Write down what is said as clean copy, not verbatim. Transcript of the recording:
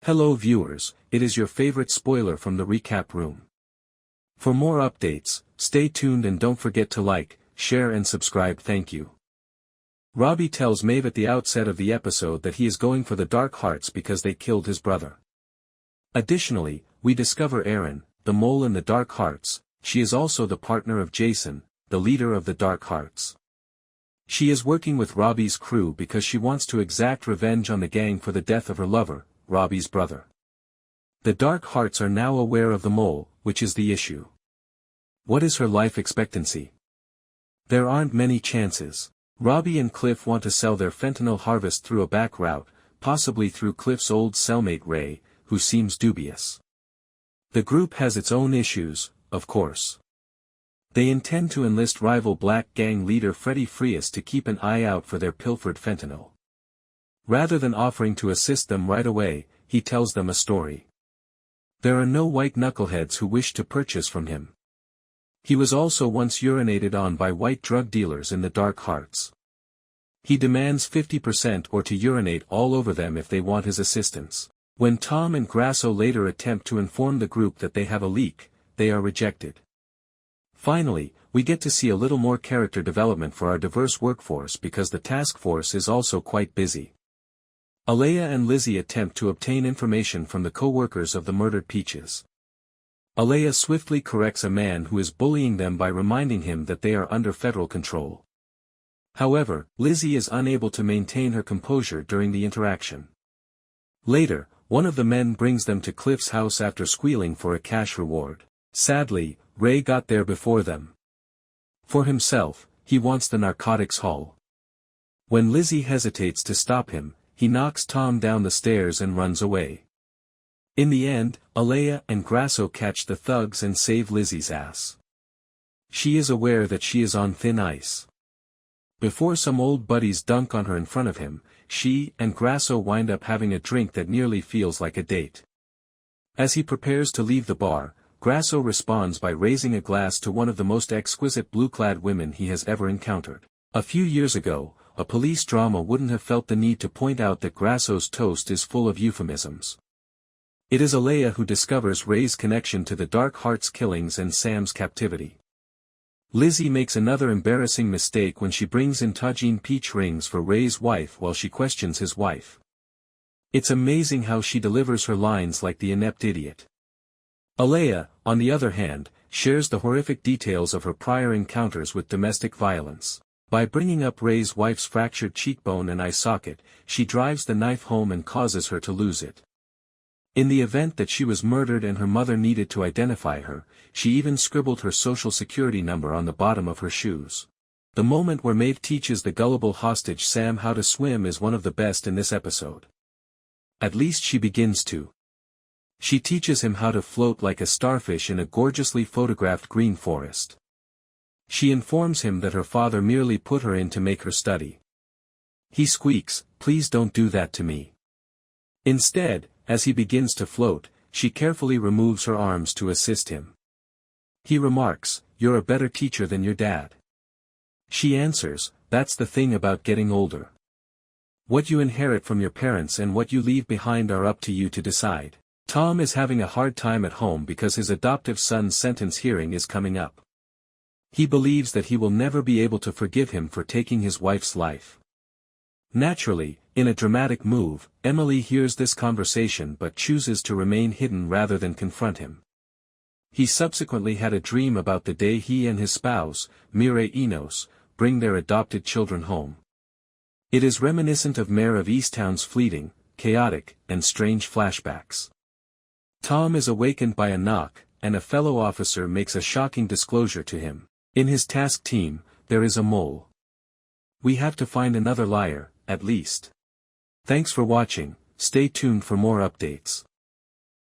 Hello viewers, it is your favorite spoiler from the recap room. For more updates, stay tuned and don't forget to like, share and subscribe. Thank you. Robbie tells Maeve at the outset of the episode that he is going for the Dark Hearts because they killed his brother. Additionally, we discover Eryn, the mole in the Dark Hearts. She is also the partner of Jayson, the leader of the Dark Hearts. She is working with Robbie's crew because she wants to exact revenge on the gang for the death of her lover, Robbie's brother. The Dark Hearts are now aware of the mole, which is the issue. What is her life expectancy? There aren't many chances. Robbie and Cliff want to sell their fentanyl harvest through a back route, possibly through Cliff's old cellmate Ray, who seems dubious. The group has its own issues, of course. They intend to enlist rival black gang leader Freddie Frias to keep an eye out for their pilfered fentanyl. Rather than offering to assist them right away, he tells them a story. There are no white knuckleheads who wish to purchase from him. He was also once urinated on by white drug dealers in the Dark Hearts. He demands 50% or to urinate all over them if they want his assistance. When Tom and Grasso later attempt to inform the group that they have a leak, they are rejected. Finally, we get to see a little more character development for our diverse workforce because the task force is also quite busy. Alea and Lizzie attempt to obtain information from the co-workers of the murdered Peaches. Alea swiftly corrects a man who is bullying them by reminding him that they are under federal control. However, Lizzie is unable to maintain her composure during the interaction. Later, one of the men brings them to Cliff's house after squealing for a cash reward. Sadly, Ray got there before them. For himself, he wants the narcotics haul. When Lizzie hesitates to stop him, he knocks Tom down the stairs and runs away. In the end, Alea and Grasso catch the thugs and save Lizzie's ass. She is aware that she is on thin ice. Before some old buddies dunk on her in front of him, she and Grasso wind up having a drink that nearly feels like a date. As he prepares to leave the bar, Grasso responds by raising a glass to one of the most exquisite blue-clad women he has ever encountered. A few years ago, a police drama wouldn't have felt the need to point out that Grasso's toast is full of euphemisms. It is Alea who discovers Ray's connection to the Dark Hearts killings and Sam's captivity. Lizzie makes another embarrassing mistake when she brings in tagine peach rings for Ray's wife while she questions his wife. It's amazing how she delivers her lines like the inept idiot. Alea, on the other hand, shares the horrific details of her prior encounters with domestic violence. By bringing up Ray's wife's fractured cheekbone and eye socket, she drives the knife home and causes her to lose it. In the event that she was murdered and her mother needed to identify her, she even scribbled her social security number on the bottom of her shoes. The moment where Maeve teaches the gullible hostage Sam how to swim is one of the best in this episode. At least she begins to. She teaches him how to float like a starfish in a gorgeously photographed green forest. She informs him that her father merely put her in to make her study. He squeaks, "Please don't do that to me." Instead, as he begins to float, she carefully removes her arms to assist him. He remarks, "You're a better teacher than your dad." She answers, "That's the thing about getting older. What you inherit from your parents and what you leave behind are up to you to decide." Tom is having a hard time at home because his adoptive son's sentence hearing is coming up. He believes that he will never be able to forgive him for taking his wife's life. Naturally, in a dramatic move, Emily hears this conversation but chooses to remain hidden rather than confront him. He subsequently had a dream about the day he and his spouse, Mireille Enos, bring their adopted children home. It is reminiscent of Mare of Easttown's fleeting, chaotic, and strange flashbacks. Tom is awakened by a knock, and a fellow officer makes a shocking disclosure to him. In his task team, there is a mole. We have to find another liar, at least. Thanks for watching, stay tuned for more updates.